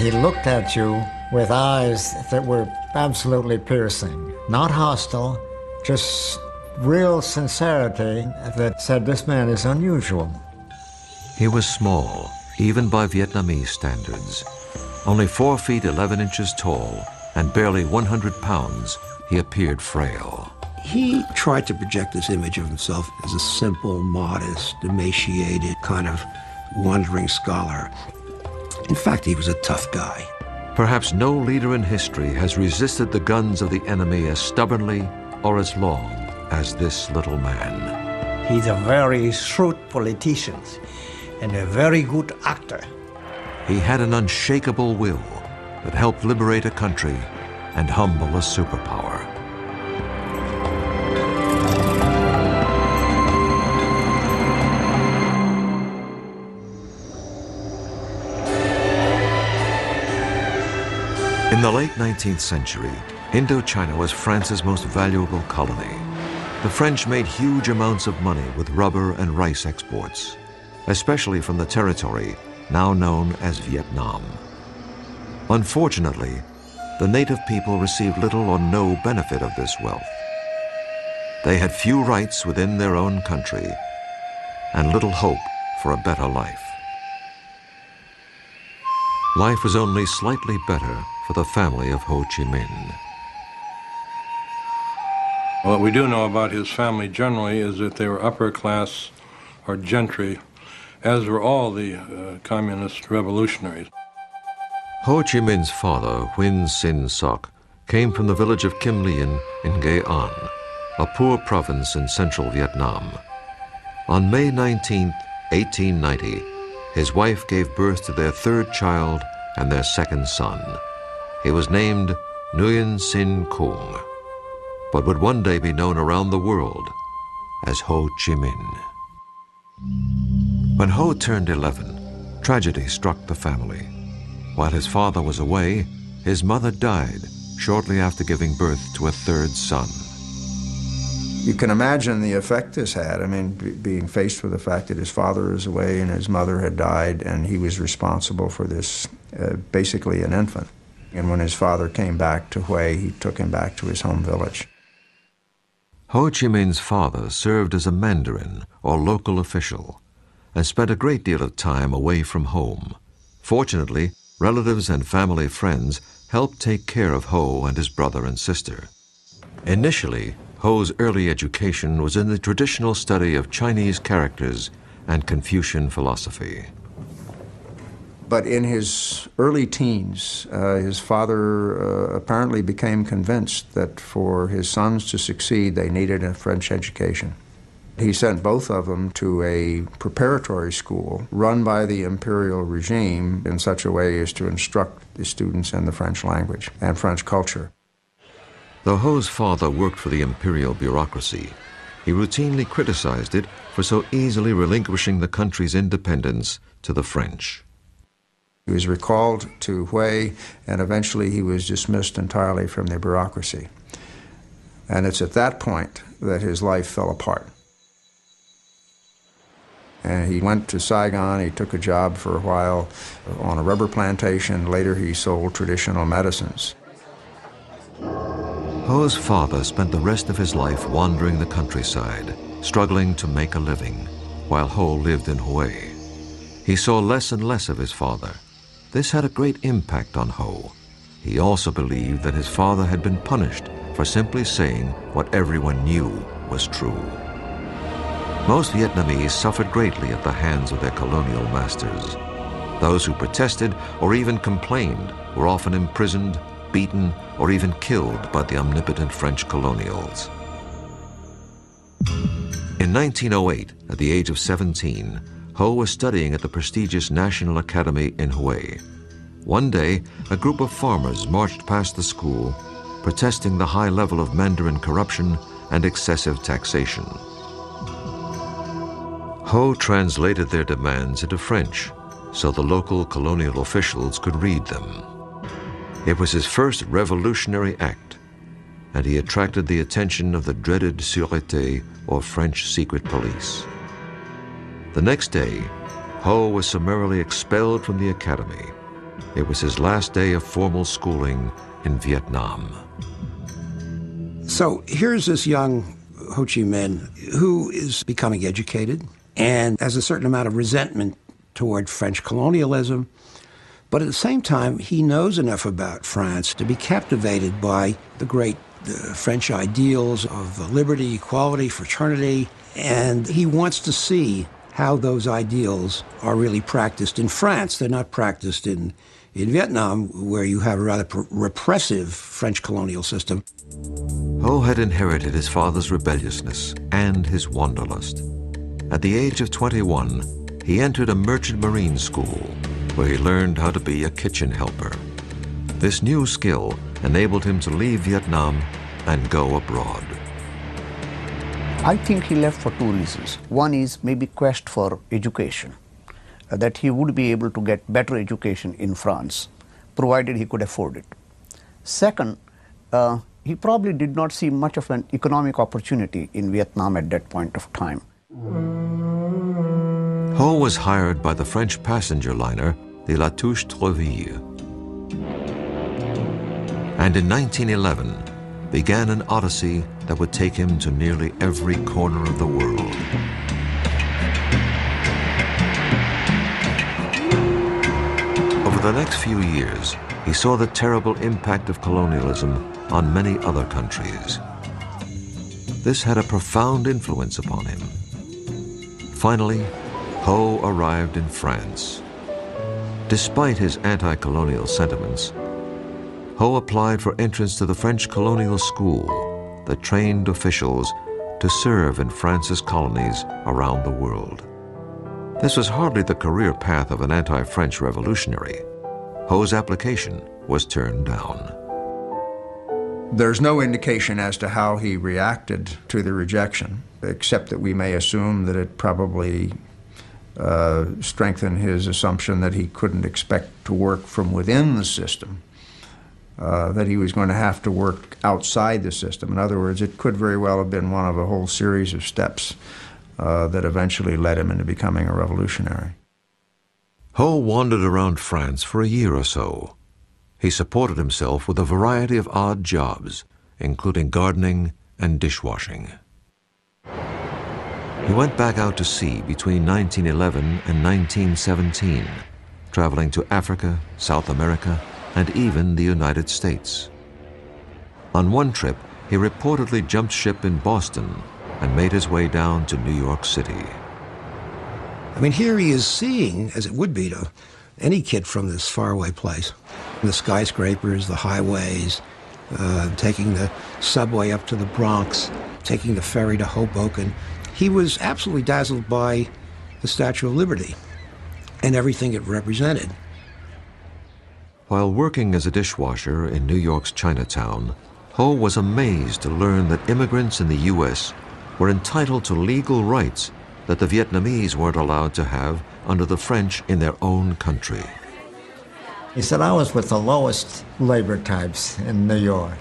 He looked at you with eyes that were absolutely piercing, not hostile, just real sincerity that said this man is unusual. He was small, even by Vietnamese standards. Only 4 feet 11 inches tall and barely 100 pounds, he appeared frail. He tried to project this image of himself as a simple, modest, emaciated, kind of wandering scholar. In fact, he was a tough guy. Perhaps no leader in history has resisted the guns of the enemy as stubbornly or as long as this little man. He's a very shrewd politician and a very good actor. He had an unshakable will that helped liberate a country and humble a superpower. In the late 19th century, Indochina was France's most valuable colony. The French made huge amounts of money with rubber and rice exports, especially from the territory now known as Vietnam. Unfortunately, the native people received little or no benefit of this wealth. They had few rights within their own country and little hope for a better life. Life was only slightly better for the family of Ho Chi Minh. What we do know about his family generally is that they were upper class or gentry, as were all the communist revolutionaries. Ho Chi Minh's father, Huynh Sinh Soc, came from the village of Kim Lien in Nghệ An, a poor province in central Vietnam. On May 19, 1890, his wife gave birth to their 3rd child and their 2nd son. He was named Nguyen Sinh Kung, but would one day be known around the world as Ho Chi Minh. When Ho turned 11, tragedy struck the family. While his father was away, his mother died shortly after giving birth to a 3rd son. You can imagine the effect this had. I mean, being faced with the fact that his father is away and his mother had died, and he was responsible for this, basically an infant. And when his father came back to Hue, he took him back to his home village. Ho Chi Minh's father served as a mandarin or local official and spent a great deal of time away from home. Fortunately, relatives and family friends helped take care of Ho and his brother and sister. Initially, Ho's early education was in the traditional study of Chinese characters and Confucian philosophy. But in his early teens, his father apparently became convinced that for his sons to succeed, they needed a French education. He sent both of them to a preparatory school run by the imperial regime in such a way as to instruct the students in the French language and French culture. Though Ho's father worked for the imperial bureaucracy, he routinely criticized it for so easily relinquishing the country's independence to the French. He was recalled to Hue, and eventually he was dismissed entirely from the bureaucracy. And it's at that point that his life fell apart. And he went to Saigon. He took a job for a while on a rubber plantation. Later he sold traditional medicines. Ho's father spent the rest of his life wandering the countryside, struggling to make a living, while Ho lived in Hue. He saw less and less of his father. This had a great impact on Ho. He also believed that his father had been punished for simply saying what everyone knew was true. Most Vietnamese suffered greatly at the hands of their colonial masters. Those who protested or even complained were often imprisoned, beaten, or even killed by the omnipotent French colonials. In 1908, at the age of 17, Ho was studying at the prestigious National Academy in Hue. One day, a group of farmers marched past the school, protesting the high level of Mandarin corruption and excessive taxation. Ho translated their demands into French so the local colonial officials could read them. It was his first revolutionary act, and he attracted the attention of the dreaded Sûreté, or French secret police. The next day, Ho was summarily expelled from the academy. It was his last day of formal schooling in Vietnam. So here's this young Ho Chi Minh who is becoming educated and has a certain amount of resentment toward French colonialism. But at the same time, he knows enough about France to be captivated by the great French ideals of liberty, equality, fraternity, and he wants to see how those ideals are really practiced in France. They're not practiced in Vietnam, where you have a rather repressive French colonial system. Ho had inherited his father's rebelliousness and his wanderlust. At the age of 21, he entered a merchant marine school where he learned how to be a kitchen helper. This new skill enabled him to leave Vietnam and go abroad. I think he left for two reasons. One is maybe quest for education, that he would be able to get better education in France, provided he could afford it. Second, he probably did not see much of an economic opportunity in Vietnam at that point of time. Ho was hired by the French passenger liner, the La Touche-Treville. And in 1911, began an odyssey that would take him to nearly every corner of the world. Over the next few years, he saw the terrible impact of colonialism on many other countries. This had a profound influence upon him. Finally, Ho arrived in France. Despite his anti-colonial sentiments, Ho applied for entrance to the French colonial school that trained officials to serve in France's colonies around the world. This was hardly the career path of an anti-French revolutionary. Ho's application was turned down. There's no indication as to how he reacted to the rejection, except that we may assume that it probably strengthened his assumption that he couldn't expect to work from within the system, that he was going to have to work outside the system. In other words, it could very well have been one of a whole series of steps that eventually led him into becoming a revolutionary. Ho wandered around France for a year or so. He supported himself with a variety of odd jobs, including gardening and dishwashing. He went back out to sea between 1911 and 1917, traveling to Africa, South America, and even the United States. On one trip, he reportedly jumped ship in Boston and made his way down to New York City. I mean, here he is seeing, as it would be to any kid from this faraway place, the skyscrapers, the highways, taking the subway up to the Bronx, taking the ferry to Hoboken. He was absolutely dazzled by the Statue of Liberty and everything it represented. While working as a dishwasher in New York's Chinatown, Ho was amazed to learn that immigrants in the U.S. were entitled to legal rights that the Vietnamese weren't allowed to have under the French in their own country. He said, I was with the lowest labor types in New York.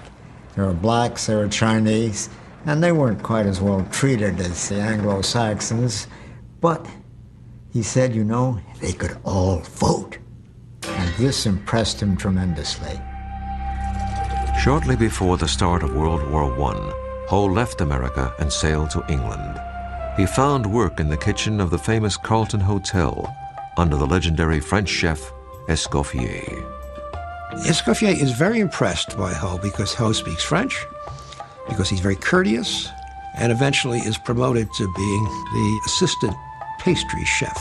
There were blacks, there were Chinese, and they weren't quite as well treated as the Anglo-Saxons. But he said, you know, they could all vote. And this impressed him tremendously. Shortly before the start of World War I, Ho left America and sailed to England. He found work in the kitchen of the famous Carlton Hotel under the legendary French chef Escoffier. Escoffier is very impressed by Ho because Ho speaks French, because he's very courteous, and eventually is promoted to being the assistant pastry chef.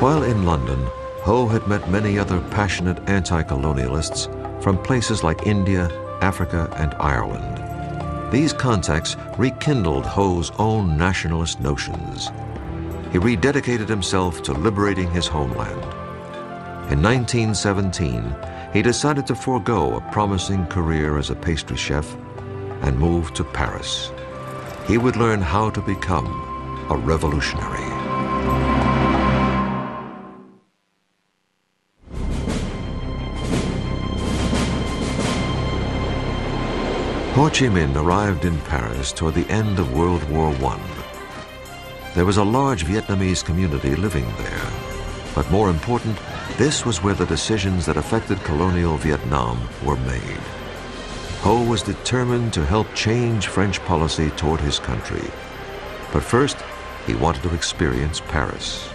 While in London, Ho had met many other passionate anti-colonialists from places like India, Africa, and Ireland. These contacts rekindled Ho's own nationalist notions. He rededicated himself to liberating his homeland. In 1917, he decided to forego a promising career as a pastry chef and moved to Paris. He would learn how to become a revolutionary. Ho Chi Minh arrived in Paris toward the end of World War I. There was a large Vietnamese community living there, but more important, This was where the decisions that affected colonial Vietnam were made. Ho was determined to help change French policy toward his country. But first, he wanted to experience Paris.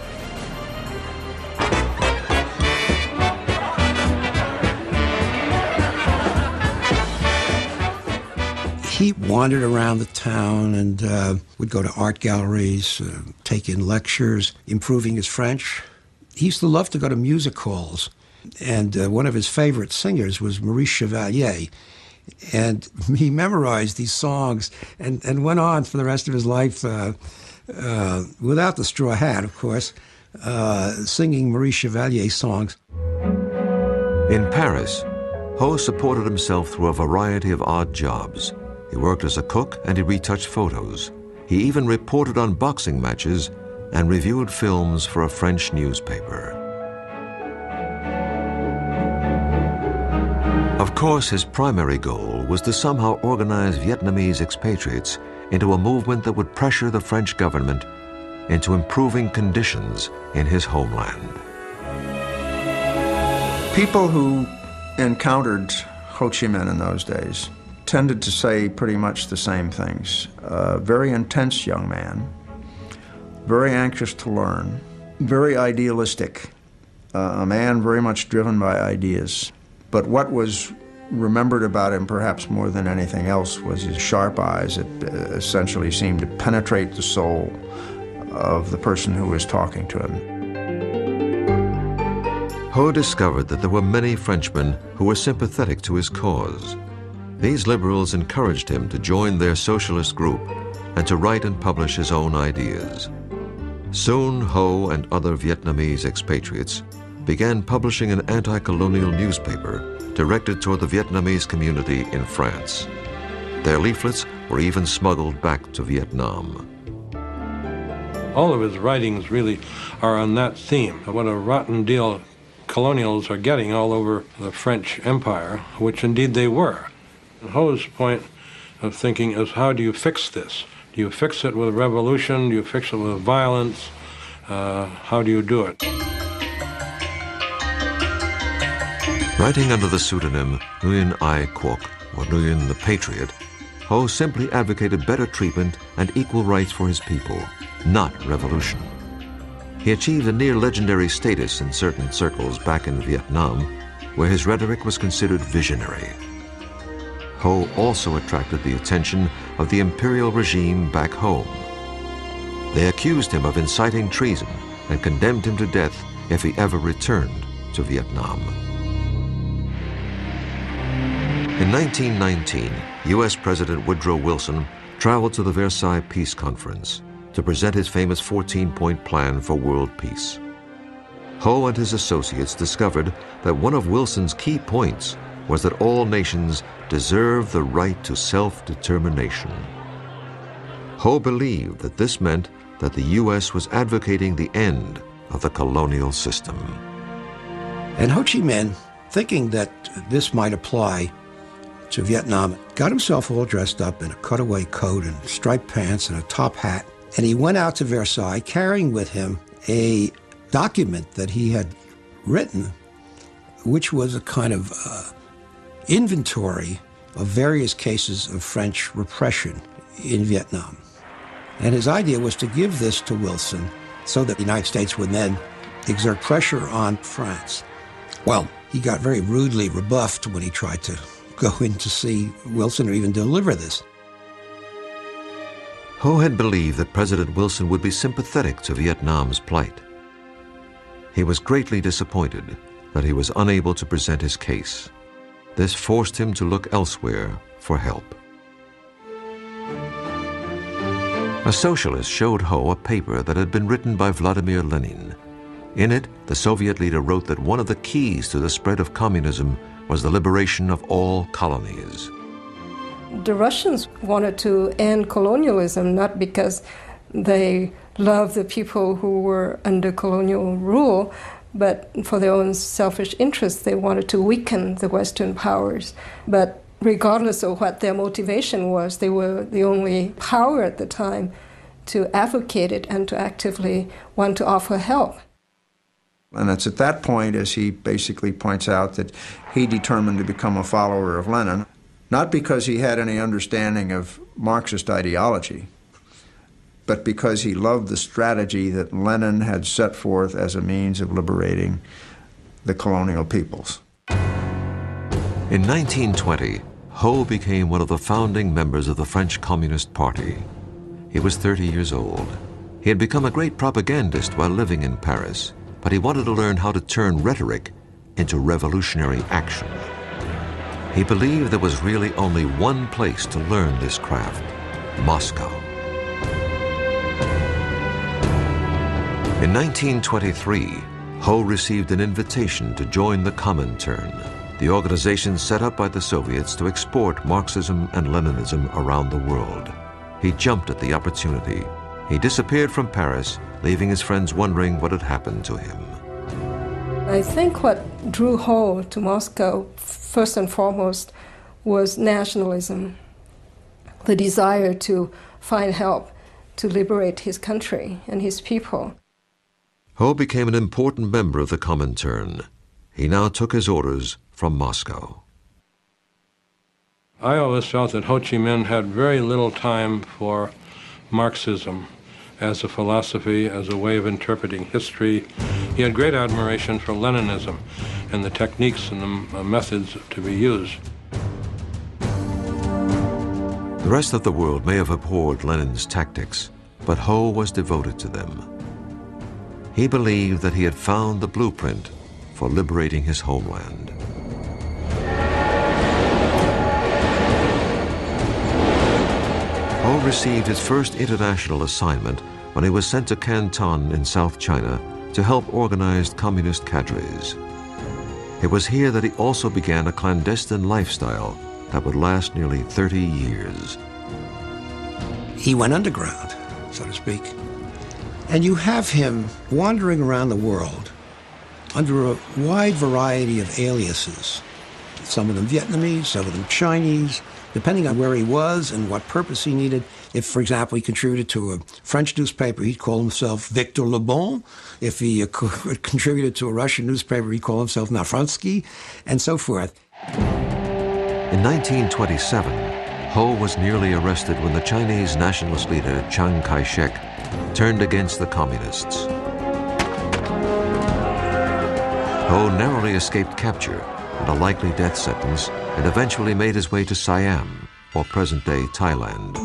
He wandered around the town and would go to art galleries, take in lectures, improving his French. He used to love to go to music halls, and one of his favorite singers was Maurice Chevalier. And he memorized these songs and went on for the rest of his life, without the straw hat, of course, singing Maurice Chevalier songs. In Paris, Ho supported himself through a variety of odd jobs. He worked as a cook and he retouched photos. He even reported on boxing matches and reviewed films for a French newspaper. Of course, his primary goal was to somehow organize Vietnamese expatriates into a movement that would pressure the French government into improving conditions in his homeland. People who encountered Ho Chi Minh in those days tended to say pretty much the same things. Very intense young man, very anxious to learn, very idealistic, a man very much driven by ideas. But what was remembered about him perhaps more than anything else was his sharp eyes that essentially seemed to penetrate the soul of the person who was talking to him. Ho discovered that there were many Frenchmen who were sympathetic to his cause. These liberals encouraged him to join their socialist group and to write and publish his own ideas. Soon, Ho and other Vietnamese expatriates began publishing an anti-colonial newspaper directed toward the Vietnamese community in France. Their leaflets were even smuggled back to Vietnam. All of his writings really are on that theme, what a rotten deal colonials are getting all over the French Empire, which indeed they were. And Ho's point of thinking is, how do you fix this? Do you fix it with revolution? Do you fix it with violence? How do you do it? Writing under the pseudonym Nguyen Ai Quoc, or Nguyen the Patriot, Ho simply advocated better treatment and equal rights for his people, not revolution. He achieved a near-legendary status in certain circles back in Vietnam, where his rhetoric was considered visionary. Ho also attracted the attention of the imperial regime back home. They accused him of inciting treason and condemned him to death if he ever returned to Vietnam. In 1919, U.S. President Woodrow Wilson traveled to the Versailles Peace Conference to present his famous 14-point plan for world peace. Ho and his associates discovered that one of Wilson's key points was that all nations deserve the right to self-determination. Ho believed that this meant that the U.S. was advocating the end of the colonial system. And Ho Chi Minh, thinking that this might apply to Vietnam, got himself all dressed up in a cutaway coat and striped pants and a top hat. And he went out to Versailles carrying with him a document that he had written, which was a kind of inventory of various cases of French repression in Vietnam. And his idea was to give this to Wilson so that the United States would then exert pressure on France. Well, he got very rudely rebuffed when he tried to go in to see Wilson or even deliver this. Ho had believed that President Wilson would be sympathetic to Vietnam's plight. He was greatly disappointed that he was unable to present his case. This forced him to look elsewhere for help. A socialist showed Ho a paper that had been written by Vladimir Lenin. In it, the Soviet leader wrote that one of the keys to the spread of communism was the liberation of all colonies. The Russians wanted to end colonialism not because they loved the people who were under colonial rule, but for their own selfish interests. They wanted to weaken the Western powers. But regardless of what their motivation was, they were the only power at the time to advocate it and to actively want to offer help. And it's at that point, as he basically points out, that he determined to become a follower of Lenin, not because he had any understanding of Marxist ideology, but because he loved the strategy that Lenin had set forth as a means of liberating the colonial peoples. In 1920, Ho became one of the founding members of the French Communist Party. He was 30 years old. He had become a great propagandist while living in Paris, but he wanted to learn how to turn rhetoric into revolutionary action. He believed there was really only one place to learn this craft: Moscow. In 1923, Ho received an invitation to join the Comintern, the organization set up by the Soviets to export Marxism and Leninism around the world. He jumped at the opportunity. He disappeared from Paris, leaving his friends wondering what had happened to him. I think what drew Ho to Moscow, first and foremost, was nationalism, the desire to find help to liberate his country and his people. Ho became an important member of the Comintern. He now took his orders from Moscow. I always felt that Ho Chi Minh had very little time for Marxism as a philosophy, as a way of interpreting history. He had great admiration for Leninism and the techniques and the methods to be used. The rest of the world may have abhorred Lenin's tactics, but Ho was devoted to them. He believed that he had found the blueprint for liberating his homeland. Ho received his first international assignment when he was sent to Canton in South China to help organize communist cadres. It was here that he also began a clandestine lifestyle that would last nearly 30 years. He went underground, so to speak. And you have him wandering around the world under a wide variety of aliases. Some of them Vietnamese, some of them Chinese, depending on where he was and what purpose he needed. If, for example, he contributed to a French newspaper, he'd call himself Victor Le Bon. If he contributed to a Russian newspaper, he'd call himself Nafransky, and so forth. In 1927, Ho was nearly arrested when the Chinese nationalist leader Chiang Kai-shek turned against the communists. Ho narrowly escaped capture and a likely death sentence, and eventually made his way to Siam, or present-day Thailand.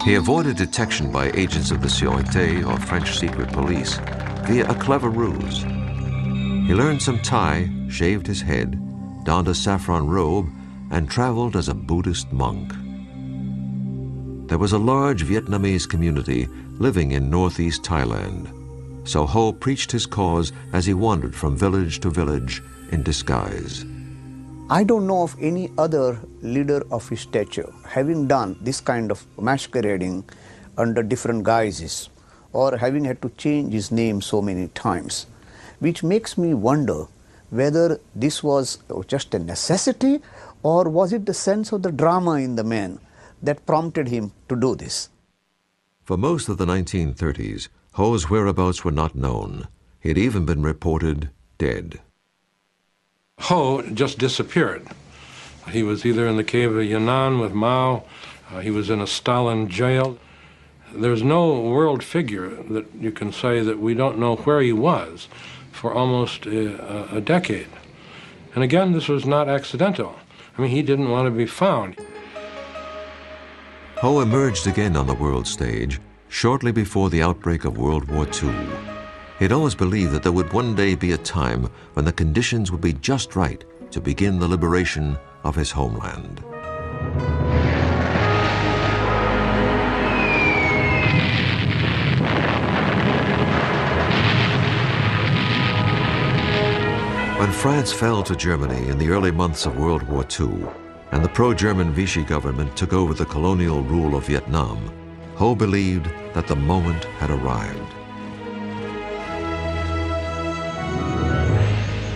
He avoided detection by agents of the Sûreté, or French secret police, via a clever ruse. He learned some Thai, shaved his head, donned a saffron robe, and traveled as a Buddhist monk. There was a large Vietnamese community living in northeast Thailand, so Ho preached his cause as he wandered from village to village in disguise. I don't know of any other leader of his stature having done this kind of masquerading under different guises or having had to change his name so many times, which makes me wonder whether this was just a necessity or was it the sense of the drama in the man that prompted him to do this. For most of the 1930s, Ho's whereabouts were not known. He had even been reported dead. Ho just disappeared. He was either in the cave of Yan'an with Mao, he was in a Stalin jail. There's no world figure that you can say that we don't know where he was for almost a decade. And again, this was not accidental. I mean, he didn't want to be found. Ho emerged again on the world stage shortly before the outbreak of World War II. He'd always believed that there would one day be a time when the conditions would be just right to begin the liberation of his homeland. When France fell to Germany in the early months of World War II, and the pro-German Vichy government took over the colonial rule of Vietnam, Ho believed that the moment had arrived.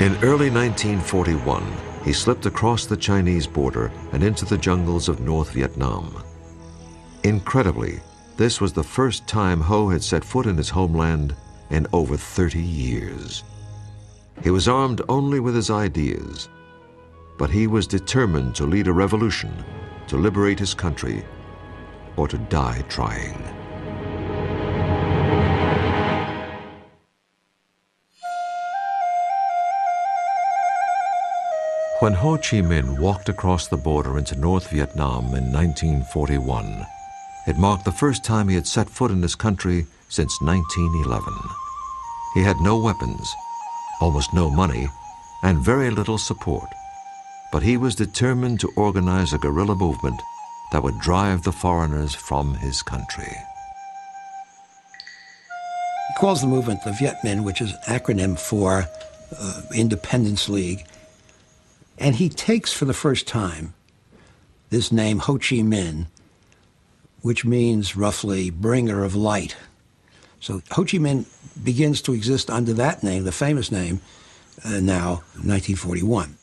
In early 1941, he slipped across the Chinese border and into the jungles of North Vietnam. Incredibly, this was the first time Ho had set foot in his homeland in over 30 years. He was armed only with his ideas, but he was determined to lead a revolution, to liberate his country, or to die trying. When Ho Chi Minh walked across the border into North Vietnam in 1941, it marked the first time he had set foot in his country since 1911. He had no weapons, almost no money, and very little support. But he was determined to organize a guerrilla movement that would drive the foreigners from his country. He calls the movement the Viet Minh, which is an acronym for Independence League. And he takes for the first time this name Ho Chi Minh, which means roughly bringer of light. So Ho Chi Minh begins to exist under that name, the famous name, now 1941.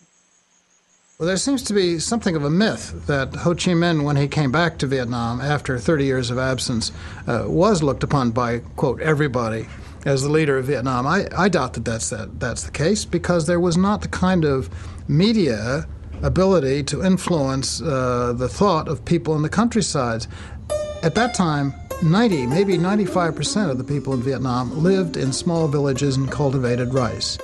Well, there seems to be something of a myth that Ho Chi Minh, when he came back to Vietnam after 30 years of absence, was looked upon by, quote, everybody as the leader of Vietnam. I doubt that that's the case, because there was not the kind of media ability to influence the thought of people in the countryside. At that time, 90, maybe 95% of the people in Vietnam lived in small villages and cultivated rice.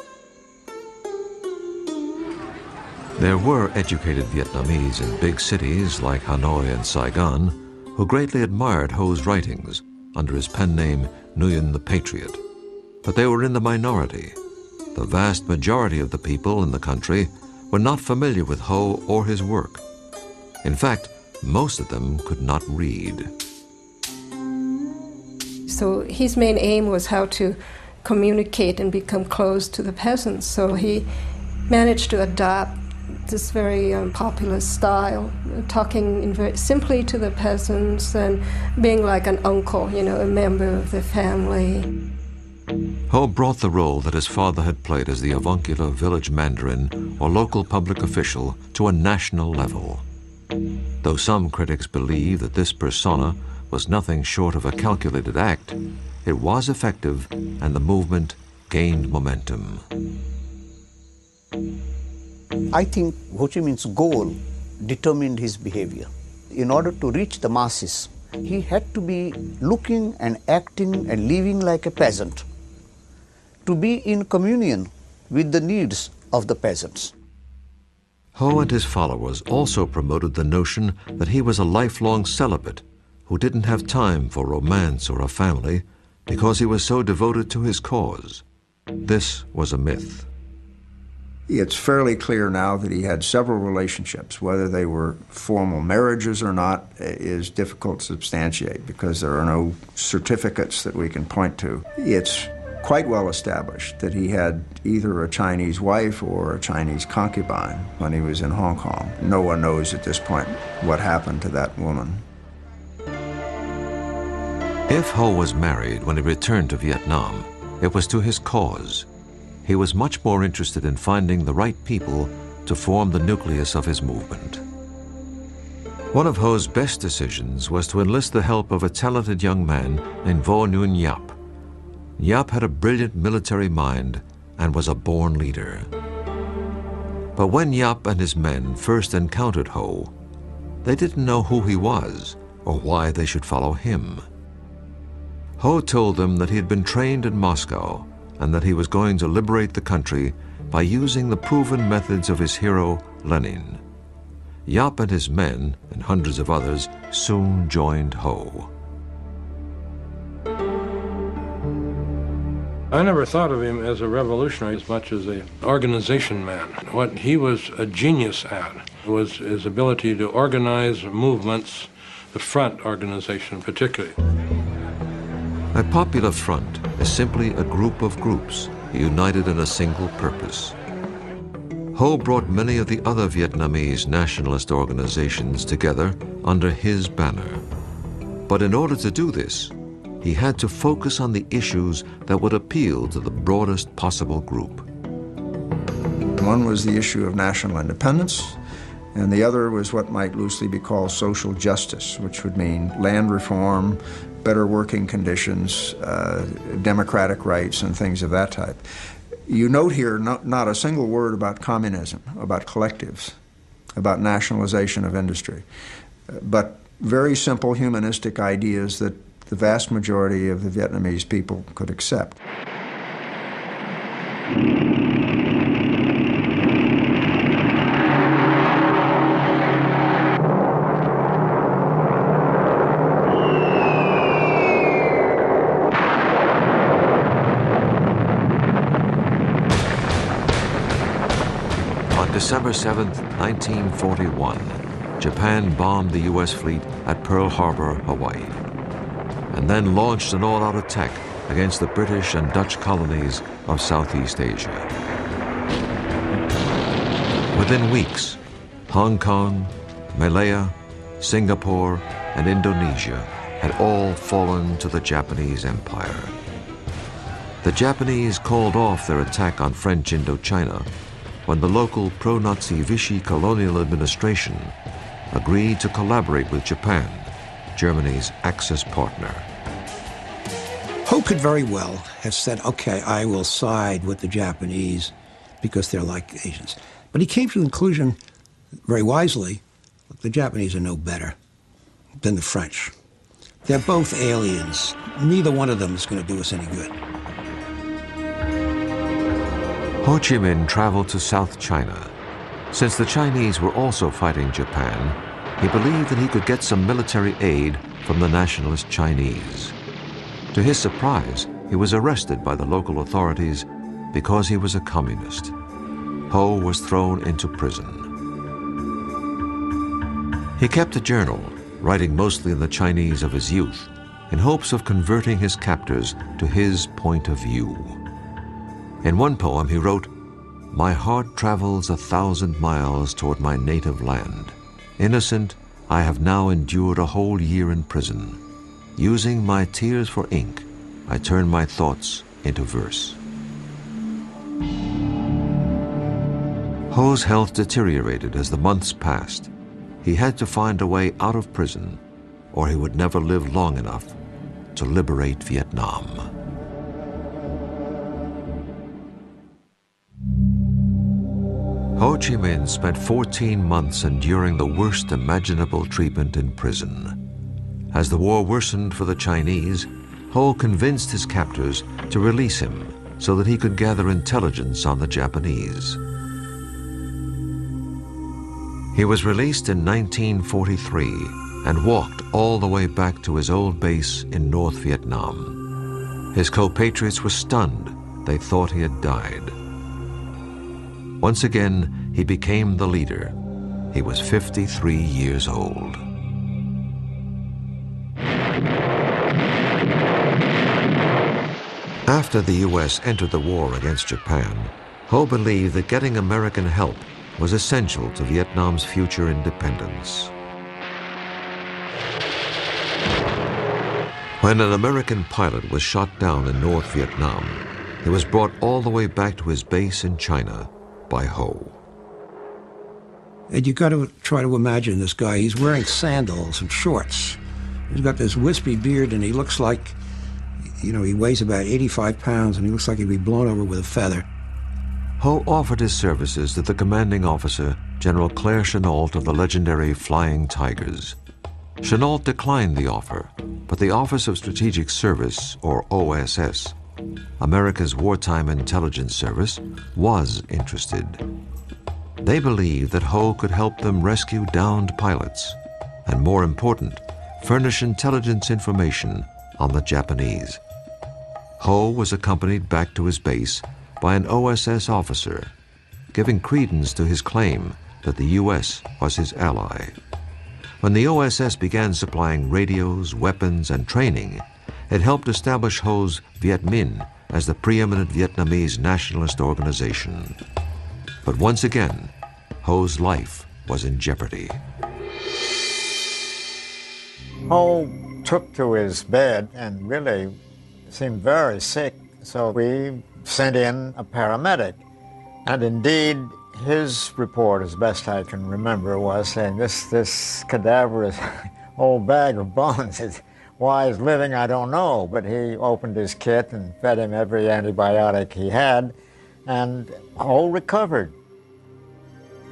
There were educated Vietnamese in big cities like Hanoi and Saigon who greatly admired Ho's writings under his pen name Nguyen the Patriot. But they were in the minority. The vast majority of the people in the country were not familiar with Ho or his work. In fact, most of them could not read. So his main aim was how to communicate and become close to the peasants. So he managed to adopt this very popular style, talking very simply to the peasants and being like an uncle, a member of the family. Ho brought the role that his father had played as the avuncular village mandarin or local public official to a national level. Though some critics believe that this persona was nothing short of a calculated act, it was effective and the movement gained momentum. I think Ho Chi Minh's goal determined his behavior. In order to reach the masses, he had to be looking and acting and living like a peasant, to be in communion with the needs of the peasants. Ho and his followers also promoted the notion that he was a lifelong celibate who didn't have time for romance or a family because he was so devoted to his cause. This was a myth. It's fairly clear now that he had several relationships. Whether they were formal marriages or not is difficult to substantiate because there are no certificates that we can point to. It's quite well established that he had either a Chinese wife or a Chinese concubine when he was in Hong Kong. No one knows at this point what happened to that woman. If Ho was married when he returned to Vietnam, it was to his cause. He was much more interested in finding the right people to form the nucleus of his movement. One of Ho's best decisions was to enlist the help of a talented young man named Vo Nguyen Giap. Giap had a brilliant military mind and was a born leader. But when Giap and his men first encountered Ho, they didn't know who he was or why they should follow him. Ho told them that he had been trained in Moscow and that he was going to liberate the country by using the proven methods of his hero, Lenin. Giap and his men, and hundreds of others, soon joined Ho. I never thought of him as a revolutionary as much as an organization man. What he was a genius at was his ability to organize movements, the front organization particularly. A popular front is simply a group of groups united in a single purpose. Ho brought many of the other Vietnamese nationalist organizations together under his banner. But in order to do this, he had to focus on the issues that would appeal to the broadest possible group. One was the issue of national independence, and the other was what might loosely be called social justice, which would mean land reform, better working conditions, democratic rights, and things of that type. You note here not a single word about communism, about collectives, about nationalization of industry, but very simple humanistic ideas that the vast majority of the Vietnamese people could accept. On December 7, 1941, Japan bombed the U.S. fleet at Pearl Harbor, Hawaii, and then launched an all-out attack against the British and Dutch colonies of Southeast Asia. Within weeks, Hong Kong, Malaya, Singapore, and Indonesia had all fallen to the Japanese Empire. The Japanese called off their attack on French Indochina when the local pro-Nazi Vichy colonial administration agreed to collaborate with Japan, Germany's Axis partner. Ho could very well have said, okay, I will side with the Japanese because they're like Asians. But he came to the conclusion, very wisely, the Japanese are no better than the French. They're both aliens. Neither one of them is going to do us any good. Ho Chi Minh traveled to South China. Since the Chinese were also fighting Japan, he believed that he could get some military aid from the nationalist Chinese. To his surprise, he was arrested by the local authorities because he was a communist. Ho was thrown into prison. He kept a journal, writing mostly in the Chinese of his youth, in hopes of converting his captors to his point of view. In one poem he wrote, "My heart travels 1,000 miles toward my native land. Innocent, I have now endured a whole year in prison. Using my tears for ink, I turn my thoughts into verse." Ho's health deteriorated as the months passed. He had to find a way out of prison, or he would never live long enough to liberate Vietnam. Ho Chi Minh spent 14 months enduring the worst imaginable treatment in prison. As the war worsened for the Chinese, Ho convinced his captors to release him so that he could gather intelligence on the Japanese. He was released in 1943 and walked all the way back to his old base in North Vietnam. His compatriots were stunned. They thought he had died. Once again, he became the leader. He was 53 years old. After the U.S. entered the war against Japan, Ho believed that getting American help was essential to Vietnam's future independence. When an American pilot was shot down in North Vietnam, he was brought all the way back to his base in China by Ho. And you got to try to imagine this guy. He's wearing sandals and shorts. He's got this wispy beard, and he looks like, you know, he weighs about 85 pounds, and he looks like he'd be blown over with a feather. Ho offered his services to the commanding officer, General Claire Chennault of the legendary Flying Tigers. Chennault declined the offer, but the Office of Strategic Service, or OSS, America's wartime intelligence service, was interested. They believed that Ho could help them rescue downed pilots, and more important, furnish intelligence information on the Japanese. Ho was accompanied back to his base by an OSS officer, giving credence to his claim that the U.S. was his ally. When the OSS began supplying radios, weapons, and training, it helped establish Ho's Viet Minh as the preeminent Vietnamese nationalist organization. But once again, Ho's life was in jeopardy. Ho took to his bed and really seemed very sick, so we sent in a paramedic. And indeed, His report, as best I can remember, was saying this cadaverous old bag of bones is why he's living, I don't know. But he opened his kit and fed him every antibiotic he had, and Ho recovered.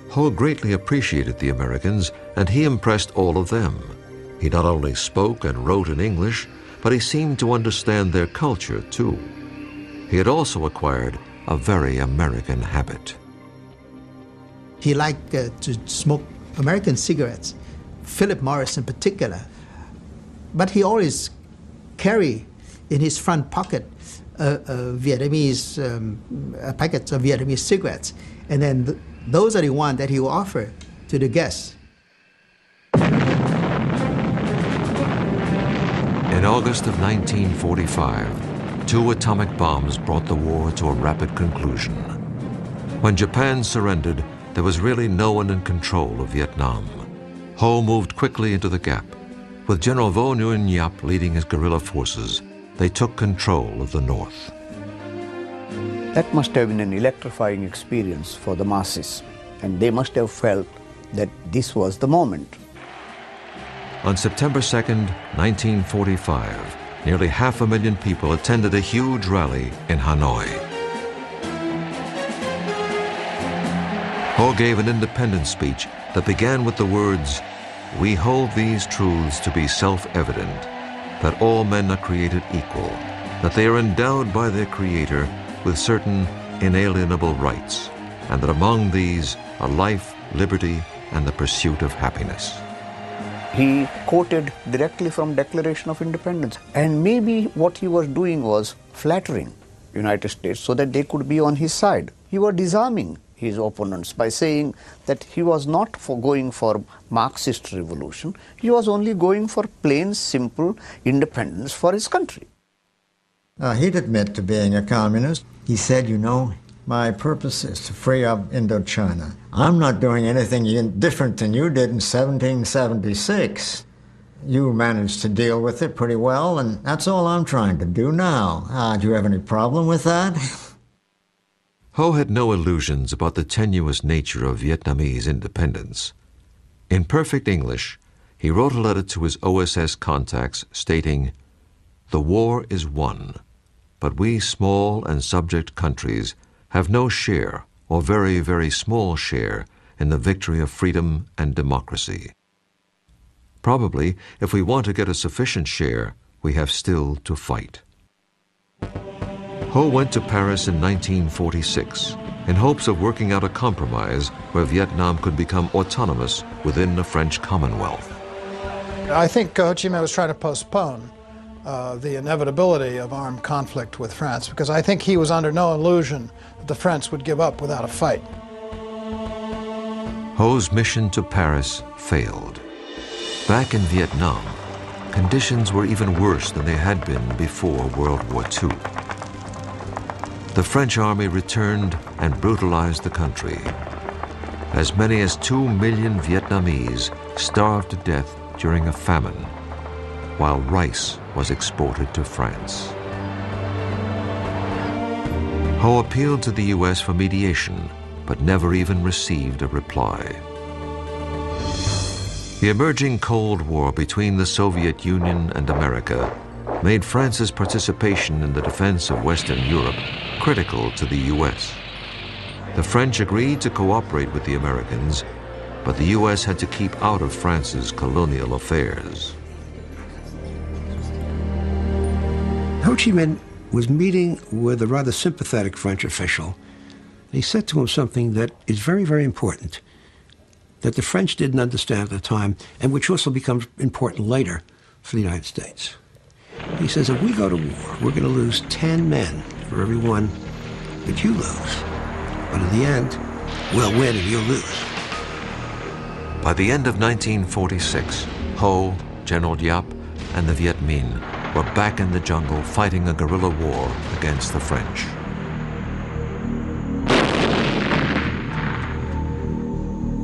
Ho greatly appreciated the Americans, and he impressed all of them. He not only spoke and wrote in English, but he seemed to understand their culture too. He had also acquired a very American habit. He liked to smoke American cigarettes, Philip Morris in particular. But he always carried in his front pocket Vietnamese packets of Vietnamese cigarettes. And then those are the ones that he will offer to the guests. In August of 1945, 2 atomic bombs brought the war to a rapid conclusion. When Japan surrendered, there was really no one in control of Vietnam. Ho moved quickly into the gap. With General Vo Nguyen Giap leading his guerrilla forces, they took control of the north. That must have been an electrifying experience for the masses, and they must have felt that this was the moment. On September 2nd, 1945, nearly 500,000 people attended a huge rally in Hanoi. Ho gave an independence speech that began with the words, "We hold these truths to be self-evident, that all men are created equal, that they are endowed by their Creator with certain inalienable rights, and that among these are life, liberty, and the pursuit of happiness." He quoted directly from Declaration of Independence, and maybe what he was doing was flattering United States so that they could be on his side. He was disarming his opponents by saying that he was not going for Marxist revolution, he was only going for plain, simple independence for his country. He'd admit to being a communist. He said, you know, my purpose is to free up Indochina. I'm not doing anything different than you did in 1776. You managed to deal with it pretty well, and that's all I'm trying to do now. Do you have any problem with that? Ho had no illusions about the tenuous nature of Vietnamese independence. In perfect English, he wrote a letter to his OSS contacts stating, "The war is won, but we small and subject countries have no share, or very, very small share, in the victory of freedom and democracy. Probably, if we want to get a sufficient share, we have still to fight." Ho went to Paris in 1946 in hopes of working out a compromise where Vietnam could become autonomous within the French Commonwealth. I think Ho Chi Minh was trying to postpone the inevitability of armed conflict with France, because I think he was under no illusion that the French would give up without a fight. Ho's mission to Paris failed. Back in Vietnam, conditions were even worse than they had been before World War II. The French army returned and brutalized the country. As many as 2 million Vietnamese starved to death during a famine, while rice was exported to France. Ho appealed to the U.S. for mediation, but never even received a reply. The emerging Cold War between the Soviet Union and America made France's participation in the defense of Western Europe critical to the U.S. The French agreed to cooperate with the Americans, but the U.S. had to keep out of France's colonial affairs. Ho Chi Minh was meeting with a rather sympathetic French official. He said to him something that is very, very important, that the French didn't understand at the time, and which also becomes important later for the United States. He says, if we go to war, we're going to lose 10 men for every one that you lose. But in the end, we'll win and you'll lose. By the end of 1946, Ho, General Giap, and the Viet Minh were back in the jungle fighting a guerrilla war against the French.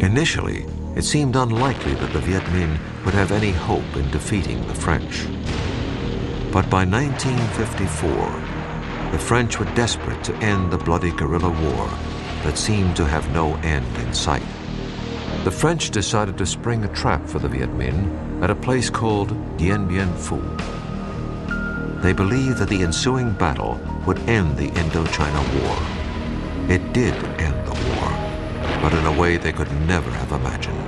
Initially, it seemed unlikely that the Viet Minh would have any hope in defeating the French. But by 1954, the French were desperate to end the bloody guerrilla war that seemed to have no end in sight. The French decided to spring a trap for the Viet Minh at a place called Dien Bien Phu. They believed that the ensuing battle would end the Indochina War. It did end the war, but in a way they could never have imagined.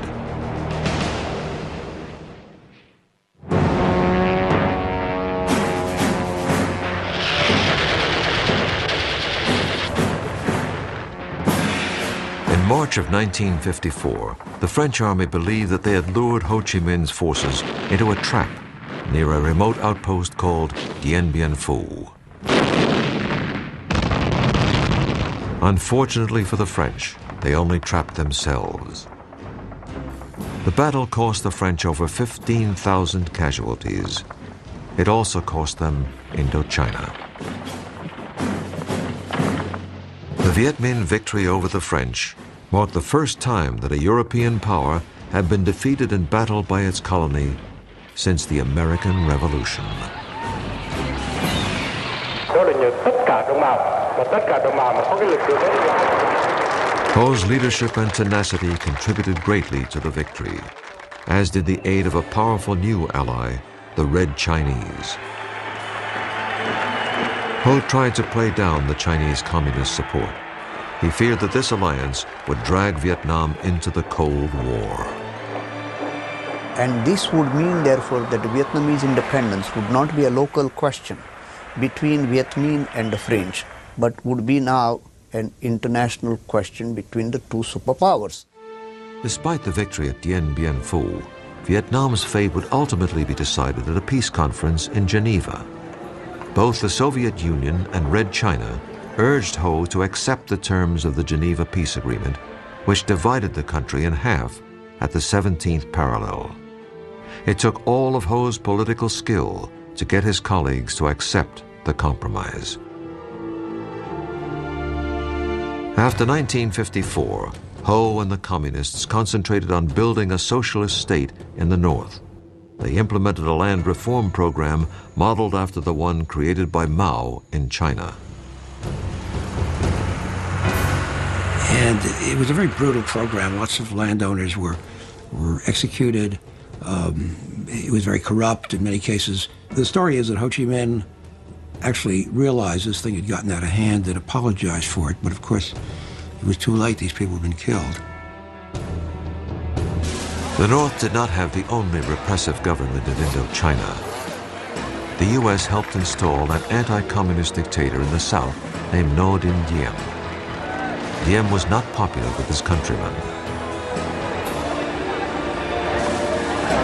In March of 1954, the French army believed that they had lured Ho Chi Minh's forces into a trap near a remote outpost called Dien Bien Phu. Unfortunately for the French, they only trapped themselves. The battle cost the French over 15,000 casualties. It also cost them Indochina. The Viet Minh victory over the French marked the first time that a European power had been defeated in battle by its colony since the American Revolution. Ho's leadership and tenacity contributed greatly to the victory, as did the aid of a powerful new ally, the Red Chinese. Ho tried to play down the Chinese Communist support. He feared that this alliance would drag Vietnam into the Cold War. And this would mean, therefore, that Vietnamese independence would not be a local question between Viet Minh and the French, but would be now an international question between the two superpowers. Despite the victory at Dien Bien Phu, Vietnam's fate would ultimately be decided at a peace conference in Geneva. Both the Soviet Union and Red China urged Ho to accept the terms of the Geneva Peace Agreement, which divided the country in half at the 17th parallel. It took all of Ho's political skill to get his colleagues to accept the compromise. After 1954, Ho and the Communists concentrated on building a socialist state in the North. They implemented a land reform program modeled after the one created by Mao in China. And it was a very brutal program. Lots of landowners were executed. It was very corrupt in many cases. The story is that Ho Chi Minh actually realized this thing had gotten out of hand and apologized for it, but of course it was too late. These people had been killed. The North did not have the only repressive government in Indochina. The U.S. helped install an anti-communist dictator in the South named Ngo Dinh Diem. Diem was not popular with his countrymen.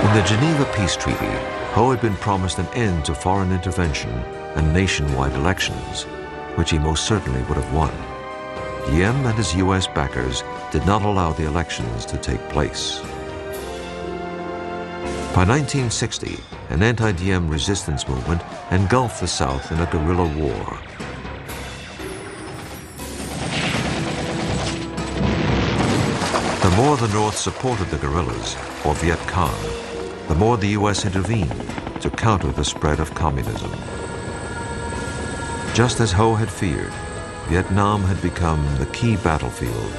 In the Geneva Peace Treaty, Ho had been promised an end to foreign intervention and nationwide elections, which he most certainly would have won. Diem and his U.S. backers did not allow the elections to take place. By 1960, an anti-Diem resistance movement engulfed the South in a guerrilla war. The more the North supported the guerrillas, or Viet Cong, the more the U.S. intervened to counter the spread of communism. Just as Ho had feared, Vietnam had become the key battlefield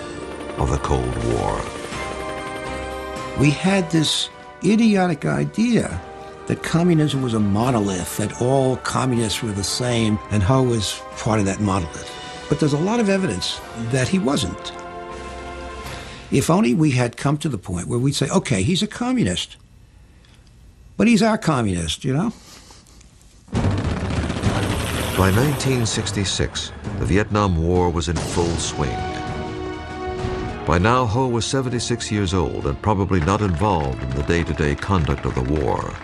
of the Cold War. We had this idiotic idea that communism was a monolith, that all communists were the same, and Ho was part of that monolith. But there's a lot of evidence that he wasn't. If only we had come to the point where we'd say, okay, he's a communist, but he's our communist, you know? By 1966, the Vietnam War was in full swing. By now, Ho was 76 years old and probably not involved in the day-to-day conduct of the war.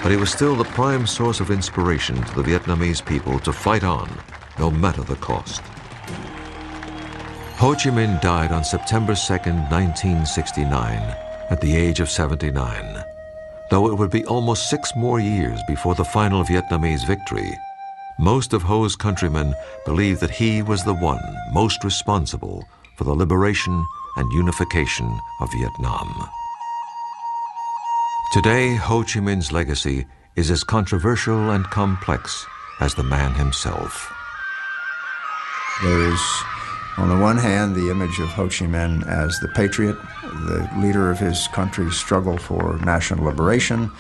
But he was still the prime source of inspiration to the Vietnamese people to fight on, no matter the cost. Ho Chi Minh died on September 2nd, 1969, at the age of 79. Though it would be almost 6 more years before the final Vietnamese victory, most of Ho's countrymen believed that he was the one most responsible for the liberation and unification of Vietnam. Today, Ho Chi Minh's legacy is as controversial and complex as the man himself. There is On the one hand, the image of Ho Chi Minh as the patriot, the leader of his country's struggle for national liberation,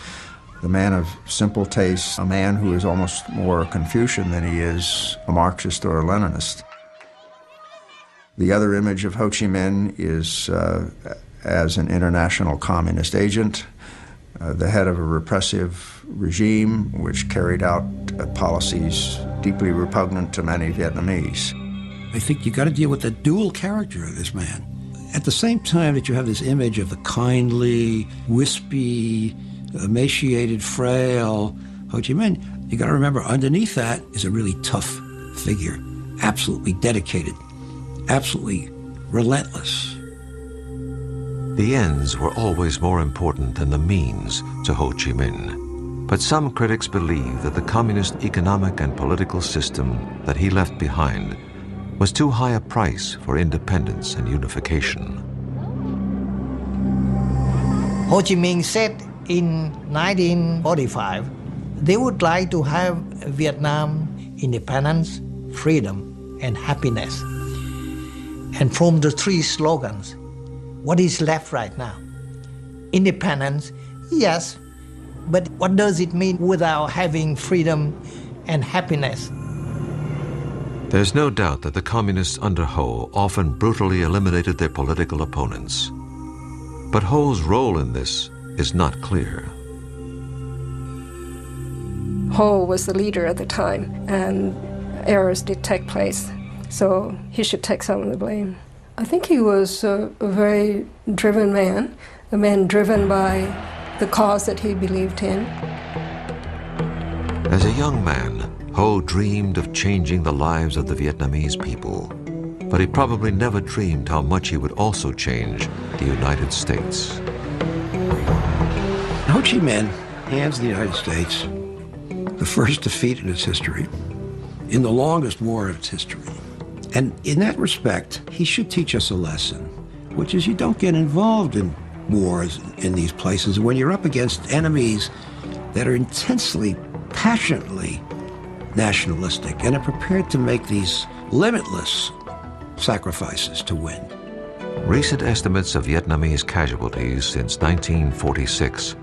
the man of simple tastes, a man who is almost more a Confucian than he is a Marxist or a Leninist. The other image of Ho Chi Minh is as an international communist agent, the head of a repressive regime which carried out policies deeply repugnant to many Vietnamese. I think you got to deal with the dual character of this man. At the same time that you have this image of the kindly, wispy, emaciated, frail Ho Chi Minh, you got to remember underneath that is a really tough figure, absolutely dedicated, absolutely relentless. The ends were always more important than the means to Ho Chi Minh. But some critics believe that the communist economic and political system that he left behind was too high a price for independence and unification. Ho Chi Minh said in 1945, they would like to have Vietnam independence, freedom, and happiness. And from the three slogans, what is left right now? Independence, yes, but what does it mean without having freedom and happiness? There's no doubt that the communists under Ho often brutally eliminated their political opponents. But Ho's role in this is not clear. Ho was the leader at the time, and errors did take place, so he should take some of the blame. I think he was a very driven man, a man driven by the cause that he believed in. As a young man, Ho dreamed of changing the lives of the Vietnamese people, but he probably never dreamed how much he would also change the United States. Ho Chi Minh hands the United States the first defeat in its history, in the longest war of its history. And in that respect, he should teach us a lesson, which is you don't get involved in wars in these places when you're up against enemies that are intensely, passionately nationalistic and are prepared to make these limitless sacrifices to win. Recent estimates of Vietnamese casualties since 1946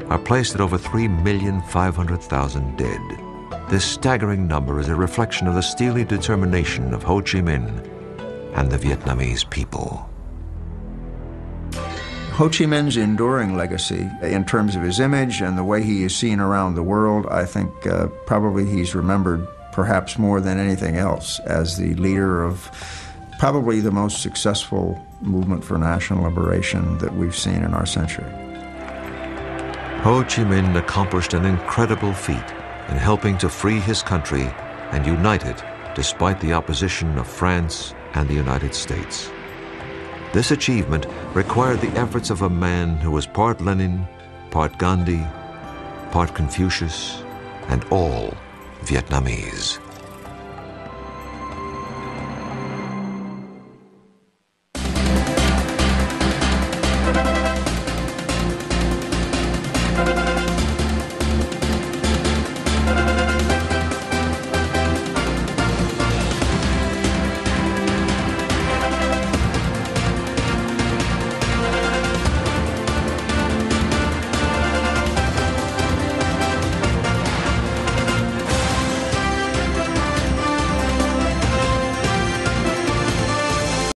are placed at over 3,500,000 dead. This staggering number is a reflection of the steely determination of Ho Chi Minh and the Vietnamese people. Ho Chi Minh's enduring legacy in terms of his image and the way he is seen around the world, I think probably he's remembered perhaps more than anything else as the leader of probably the most successful movement for national liberation that we've seen in our century. Ho Chi Minh accomplished an incredible feat in helping to free his country and unite it despite the opposition of France and the United States. This achievement required the efforts of a man who was part Lenin, part Gandhi, part Confucius, and all Vietnamese.